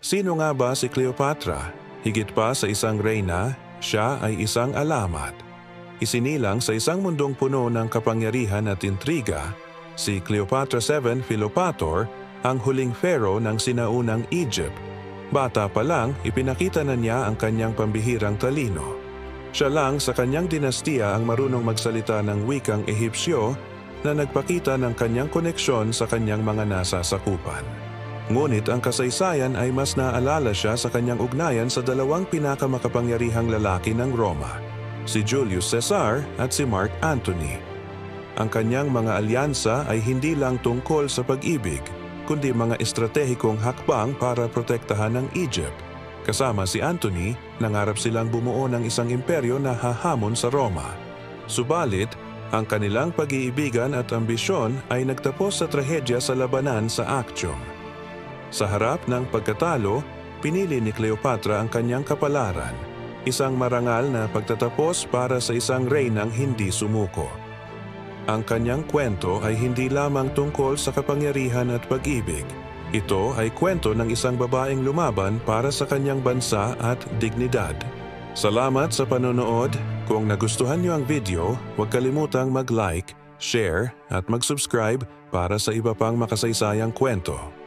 Sino nga ba si Cleopatra? Higit pa sa isang reyna, siya ay isang alamat. Isinilang sa isang mundong puno ng kapangyarihan at intriga, si Cleopatra VII Philopator ang huling pharaoh ng sinaunang Egypt. Bata pa lang, ipinakita na niya ang kanyang pambihirang talino. Siya lang sa kanyang dinastiya ang marunong magsalita ng wikang Ehipsyo na nagpakita ng kanyang koneksyon sa kanyang mga nasasakupan. Ngunit ang kasaysayan ay mas naalala siya sa kanyang ugnayan sa dalawang pinakamakapangyarihang lalaki ng Roma, si Julius Caesar at si Mark Antony. Ang kanyang mga alyansa ay hindi lang tungkol sa pag-ibig, kundi mga estratehikong hakbang para protektahan ang Egypt. Kasama si Antony, nangarap silang bumuo ng isang imperyo na hahamon sa Roma. Subalit, ang kanilang pag-iibigan at ambisyon ay nagtapos sa trahedya sa labanan sa Actium. Sa harap ng pagkatalo, pinili ni Cleopatra ang kanyang kapalaran, isang marangal na pagtatapos para sa isang reynang hindi sumuko. Ang kanyang kwento ay hindi lamang tungkol sa kapangyarihan at pag-ibig. Ito ay kwento ng isang babaeng lumaban para sa kanyang bansa at dignidad. Salamat sa panonood. Kung nagustuhan niyo ang video, huwag kalimutang mag-like, share at mag-subscribe para sa iba pang makasaysayang kwento.